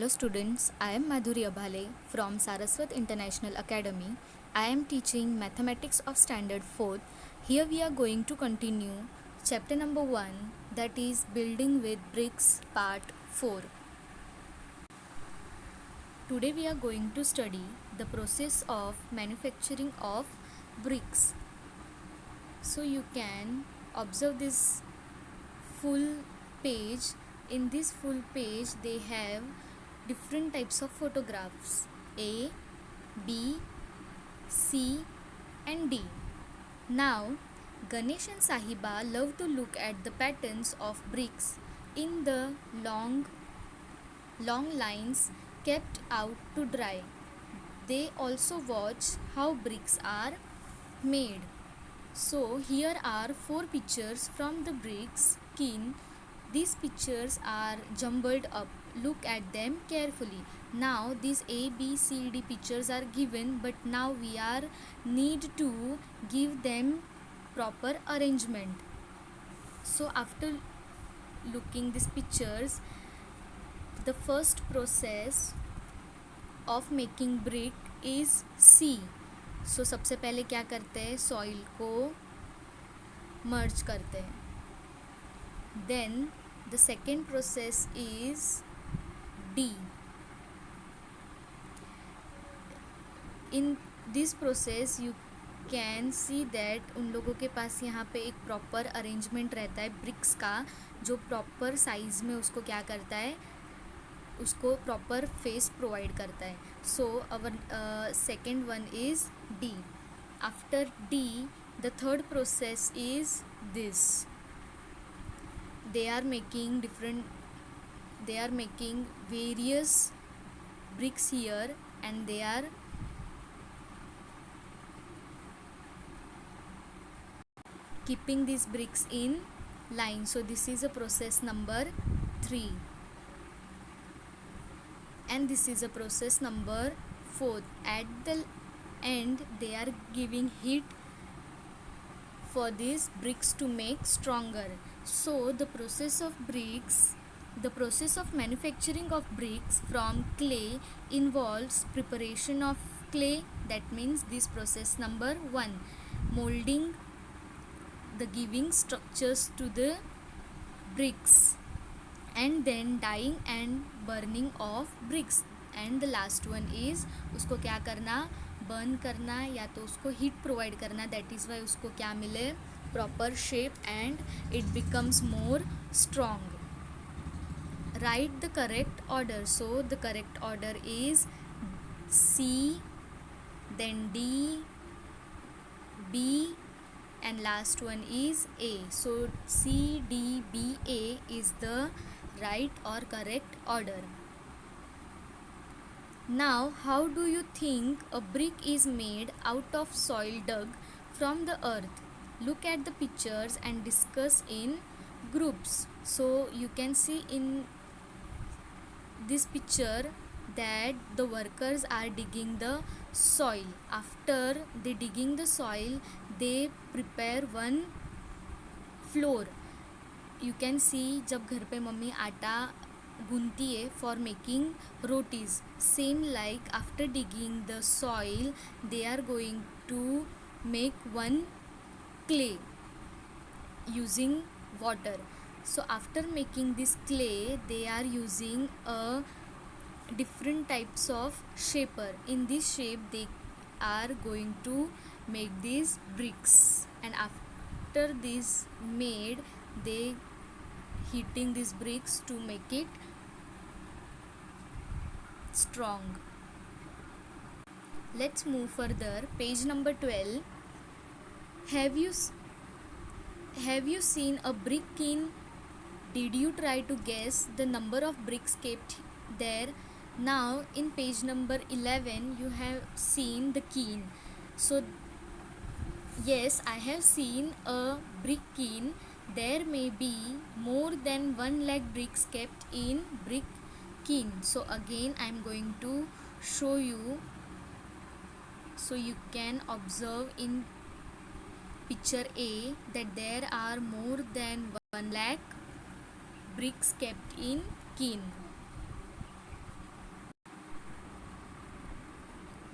Hello students, I am Madhuri Abhale from Saraswat International Academy. I am teaching Mathematics of Standard 4th. Here we are going to continue chapter number 1, that is Building with Bricks part 4. Today we are going to study the process of manufacturing of bricks. So you can observe this full page. In this full page they have different types of photographs: A, B, C and D. Now Ganesh and Sahiba love to look at the patterns of bricks in the long lines kept out to dry. They also watch how bricks are made. So here are 4 pictures from the bricks kiln. These pictures are jumbled up. Look at them carefully. Now these A, B, C, D pictures are given, but now we are need to give them proper arrangement. So after looking these pictures, the first process of making brick is C. So सबसे पहले क्या करते हैं, soil को मर्ज करते हैं. Then the second process is D. In this process you can see that उन लोगों के पास यहाँ पे एक प्रॉपर अरेंजमेंट रहता है ब्रिक्स का, जो प्रॉपर साइज में उसको क्या करता है, उसको प्रॉपर फेस प्रोवाइड करता है. So our second one is D. After D the third process is this. They are making various bricks here, and they are keeping these bricks in line. So this is a process number 3, and this is a process number 4. At the end they are giving heat for these bricks to make stronger. So the process of manufacturing of bricks from clay involves preparation of clay. That means this process number 1, molding, the giving structures to the bricks, and then dyeing and burning of bricks. And the last one is उसको क्या करना, burn करना या तो उसको heat provide करना. That is why उसको क्या मिले, proper shape, and it becomes more strong. Right the correct order. So the correct order is C, then D, B and last one is A. So C, D, B, A is the right or correct order. Now, how do you think a brick is made out of soil dug from the earth? Look at the pictures and discuss in groups. So, you can see in this picture that the workers are digging the soil. After they digging the soil, they prepare one floor. You can see जब घर पे mummy आटा गूंथती है for making rotis, same like after digging the soil they are going to make one clay using water. So after making this clay they are using a different types of shaper. In this shape they are going to make these bricks, and after this made they heating these bricks to make it strong. Let's move further. Page number 12. Have you seen a brick kiln? Did you try to guess the number of bricks kept there? Now in page number 11 you have seen the kiln. So yes, I have seen a brick kiln. There may be more than 1 lakh bricks kept in brick kiln. So again I am going to show you, so you can observe in picture A that there are more than 1 lakh bricks kept in kiln.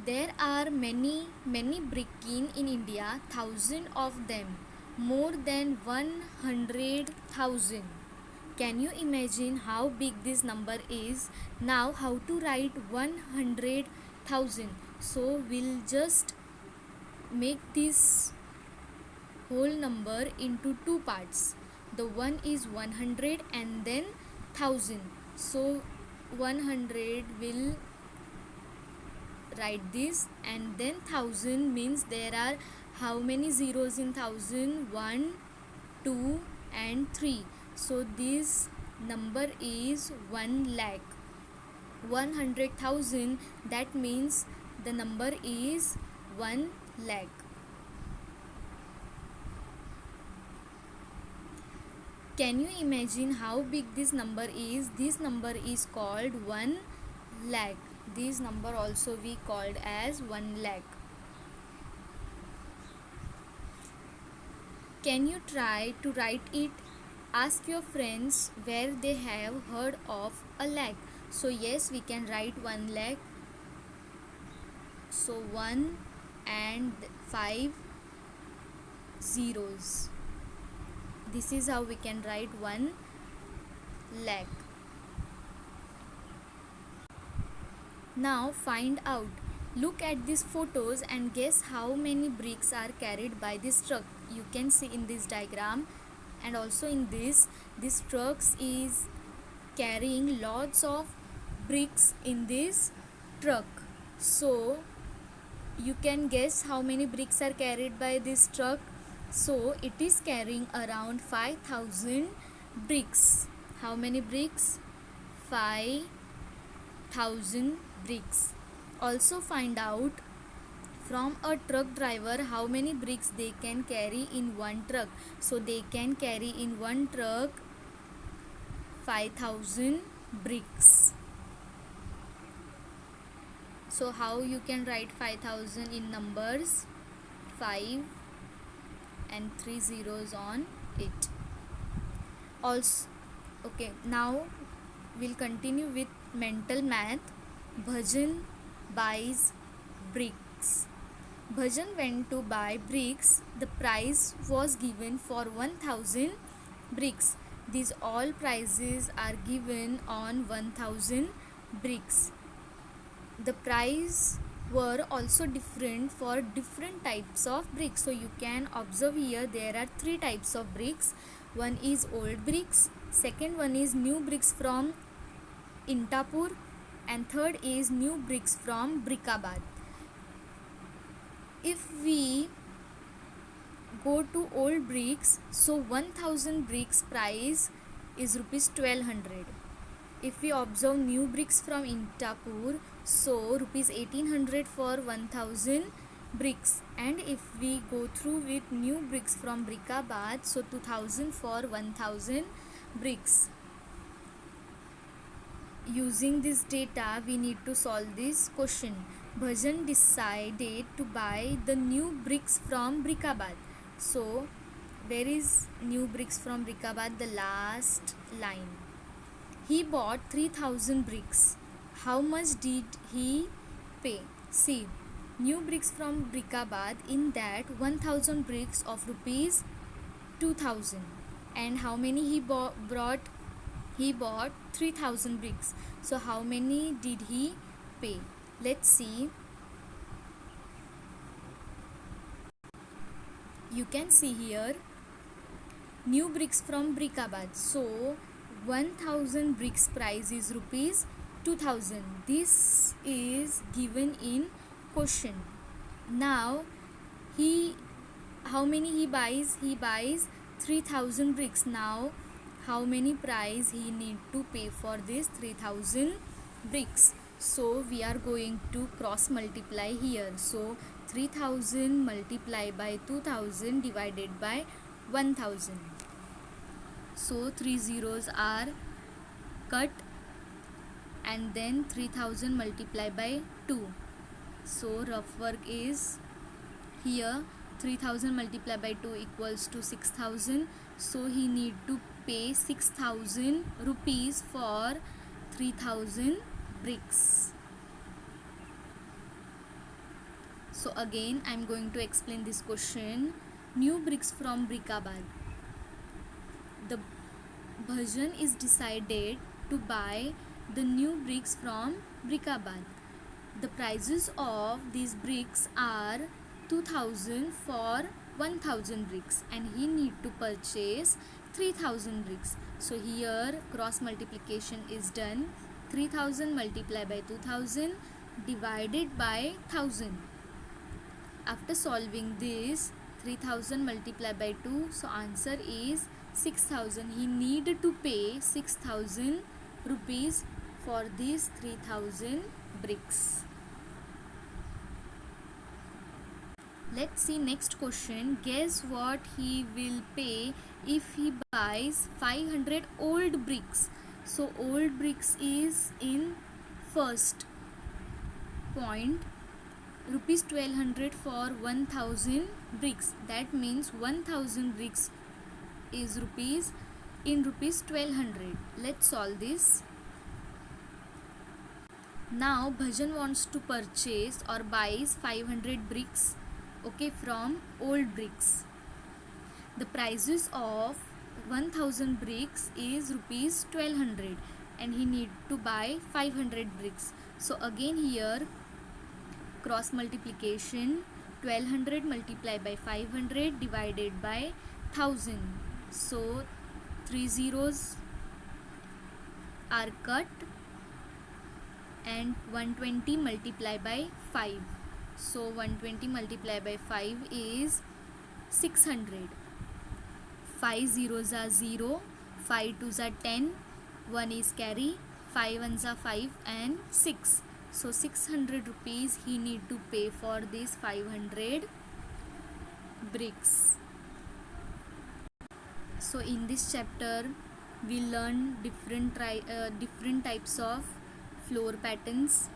There are many brick in India, thousand of them, more than 100,000. Can you imagine how big this number is? Now how to write 100,000? So we'll just make this whole number into two parts. The one is 100 and then 1000. So 100 will write this, and then 1000 means there are how many zeros in 1000? 1, 2 and 3. So this number is 1 lakh. 100,000, that means the number is 1 lakh. Can you imagine how big this number is? This number is called 1 lakh. This number also we called as 1 lakh. Can you try to write it? Ask your friends where they have heard of a lakh. So yes, we can write 1 lakh. So 1 and 5 zeros. This is how we can write 1 lakh. Now find out. Look at these photos and guess how many bricks are carried by this truck. You can see in this diagram, and also in this trucks is carrying lots of bricks in this truck. So you can guess how many bricks are carried by this truck. So it is carrying around 5,000 bricks. How many bricks? 5,000 bricks. Also find out from a truck driver how many bricks they can carry in one truck. So they can carry in one truck 5,000 bricks. So how you can write 5,000 in numbers? 5 and 3 zeros on it. Also, okay, now we'll continue with mental math. Bhajan buys bricks. Bhajan went to buy bricks. The price was given for 1,000 bricks. These all prices are given on 1,000 bricks. The price were also different for different types of bricks. So you can observe here there are three types of bricks. One is old bricks, second one is new bricks from Intapur, and third is new bricks from Brickabad. If we go to old bricks, so 1,000 bricks price is rupees 1200. If we observe new bricks from Intapur, so rupees 1800 for 1000 bricks. And if we go through with new bricks from Brickabad, so 2000 for 1000 bricks. Using this data, we need to solve this question. Bhajan decided to buy the new bricks from Brickabad. So where is new bricks from Brickabad? The last line. He bought 3,000 bricks. How much did he pay? See, new bricks from Brickabad, in that 1,000 bricks of rupees 2,000. And how many he brought? He bought 3,000 bricks. So how many did he pay? Let's see. You can see here new bricks from Brickabad. So 1,000 bricks price is rupees 2,000. This is given in question. Now how many he buys? He buys 3,000 bricks. Now how many price he need to pay for this 3,000 bricks? So we are going to cross multiply here. So 3,000 multiplied by 2,000 divided by 1,000. So 3 zeros are cut, and then 3,000 multiplied by 2. So rough work is here 3,000 multiplied by 2 equals to 6,000. So he need to pay 6,000 rupees for 3,000 bricks. So again I'm going to explain this question. New bricks from Brickabad. The Bhajan is decided to buy the new bricks from Brickabad. The prices of these bricks are 2000 for 1000 bricks, and he need to purchase 3000 bricks. So here cross multiplication is done. 3000 multiplied by 2000 divided by 1000. After solving this, 3000 multiplied by 2, so answer is 6000. He needed to pay 6000 rupees for these 3000 bricks. Let's see next question. Guess what he will pay if he buys 500 old bricks. So old bricks is in first point, rupees 1200 for 1000 bricks. That means 1000 bricks is rupees 1200. Let's solve this. Now Bhajan wants to purchase or buys 500 bricks, okay, from old bricks. The prices of 1000 bricks is rupees 1200, and he need to buy 500 bricks. So again here cross multiplication, 1200 multiplied by 500 divided by 1000. So 3 zeros are cut, and 120 multiplied by 5. So 120 multiplied by 5 is 600. 5 zeros are 0, 5 twos are 10, 1 is carry, 5 ones are 5 and 6. So 600 rupees he need to pay for these 500 bricks. So in this chapter we learn different types of floor patterns.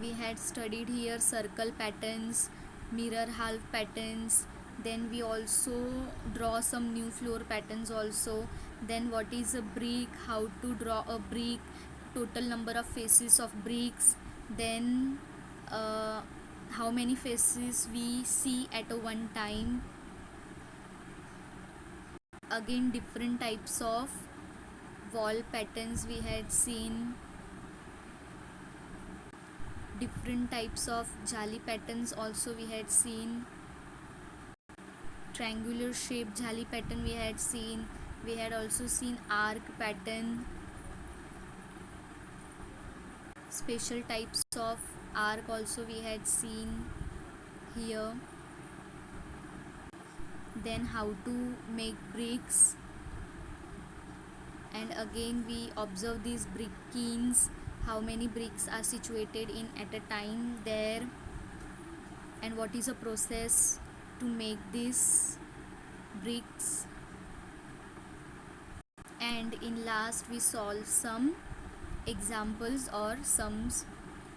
We had studied here circle patterns, mirror half patterns, then we also draw some new floor patterns also. Then what is a brick, how to draw a brick, total number of faces of bricks, then how many faces we see at a one time. Again different types of wall patterns we had seen, different types of jali patterns also we had seen, triangular shape jali pattern we had seen, we had also seen arc pattern, special types of arc also we had seen here. Then how to make bricks, and again we observe these brick kilns, how many bricks are situated in at a time there, and what is the process to make these bricks. And in last we solve some examples or sums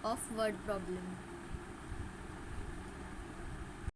of word problem.